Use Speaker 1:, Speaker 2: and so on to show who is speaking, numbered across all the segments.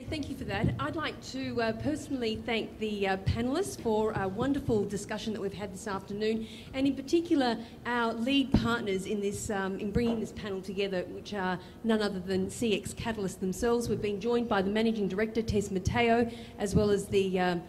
Speaker 1: thank you for that. I'd like to personally thank the panellists for a wonderful discussion that we've had this afternoon, and in particular our lead partners in this, in bringing this panel together, which are none other than CX Catalyst themselves. We've been joined by the Managing Director, Tess, Mateo, as well as the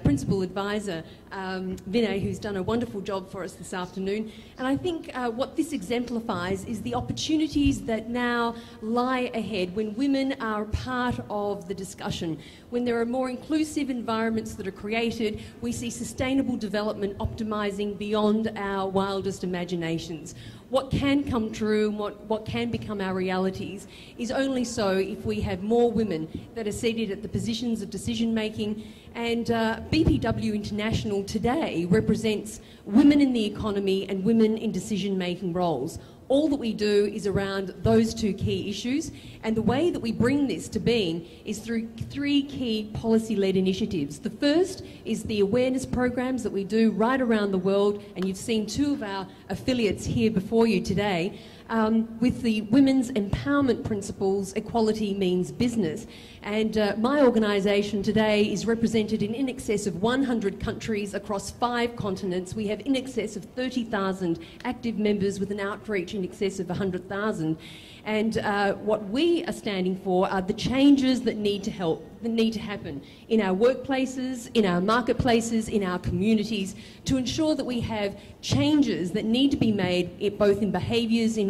Speaker 1: Principal Advisor, Vinay, who's done a wonderful job for us this afternoon. And I think what this exemplifies is the opportunities that now lie ahead when women are part of the discussion. When there are more inclusive environments that are created, we see sustainable development optimising beyond our wildest imaginations. What can come true and what can become our realities is only so if we have more women that are seated at the positions of decision making. And BPW International today represents women in the economy and women in decision making roles. All that we do is around those two key issues, and the way that we bring this to being is through three key policy-led initiatives. The first is the awareness programs that we do right around the world, and you've seen two of our affiliates here before you today, with the Women's Empowerment Principles, Equality Means Business. And my organisation today is represented in excess of 100 countries across 5 continents. We have in excess of 30,000 active members with an outreach in excess of 100,000. And what we are standing for are the changes that need to happen in our workplaces, in our marketplaces, in our communities, to ensure that we have changes that need to be made both in behaviours, in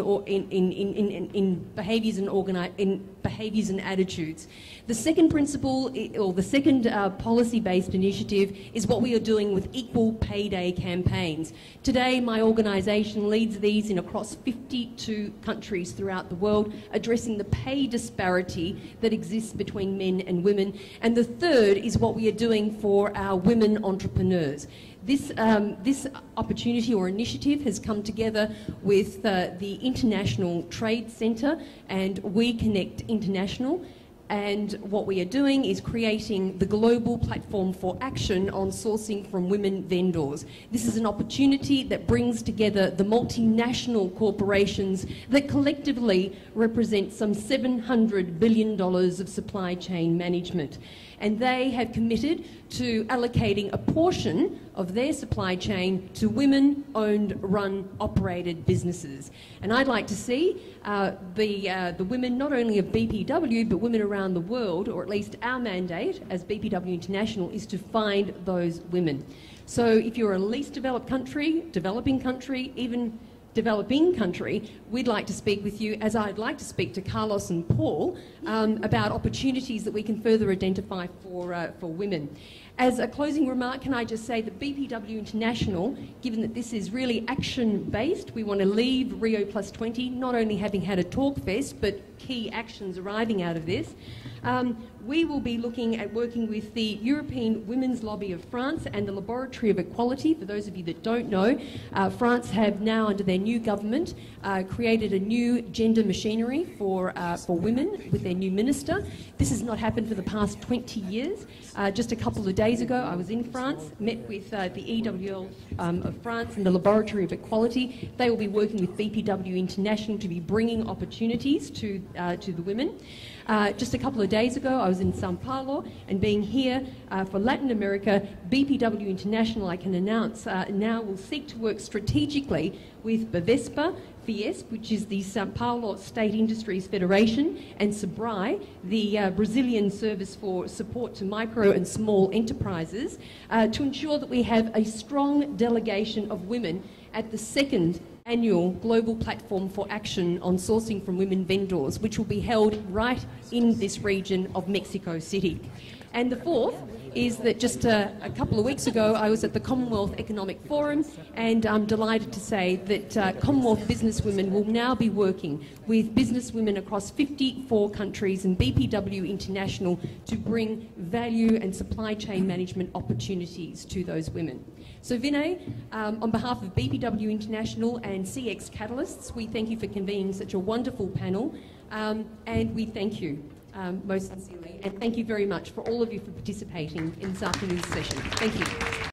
Speaker 1: behaviours and attitudes. The second principle, or the second policy-based initiative, is what we are doing with Equal Pay Day campaigns. Today, my organisation leads these in across 52 countries throughout the world, addressing the pay disparity that exists between men and women. And the third is what we are doing for our women entrepreneurs. This opportunity or initiative has come together with the International Trade Centre and We Connect International. And what we are doing is creating the global platform for action on sourcing from women vendors. This is an opportunity that brings together the multinational corporations that collectively represent some $700 billion of supply chain management. And they have committed to allocating a portion of their supply chain to women-owned, run, operated businesses. And I'd like to see the women, not only of BPW, but women around the world, or at least our mandate as BPW International, is to find those women. So if you're a least developed country, developing country, even developing country, we'd like to speak with you, as I'd like to speak to Carlos and Paul, about opportunities that we can further identify for women. As a closing remark, can I just say that BPW International, given that this is really action-based, we want to leave Rio+20 not only having had a talk fest, but key actions arriving out of this. We will be looking at working with the European Women's Lobby of France and the Laboratory of Equality. For those of you that don't know, France have now, under their new government, created a new gender machinery for women with their new minister. This has not happened for the past 20 years. Just a couple of days ago, I was in France, met with the EWL of France and the Laboratory of Equality. They will be working with BPW International to be bringing opportunities to the women. Just a couple of days ago, I was in Sao Paulo, and being here for Latin America, BPW International, I can announce, now will seek to work strategically with Bovespa, Fiesp, which is the Sao Paulo State Industries Federation, and SEBRAE, the Brazilian Service for Support to Micro and Small Enterprises, to ensure that we have a strong delegation of women at the second annual Global Platform for Action on Sourcing from Women Vendors, which will be held right in this region of Mexico City. And the fourth is that just a couple of weeks ago, I was at the Commonwealth Economic Forum, and I'm delighted to say that Commonwealth businesswomen will now be working with businesswomen across 54 countries and BPW International to bring value and supply chain management opportunities to those women. So Vinay, on behalf of BPW International and CX Catalysts, we thank you for convening such a wonderful panel, and we thank you most sincerely. And thank you very much for all of you for participating in this afternoon's session. Thank you.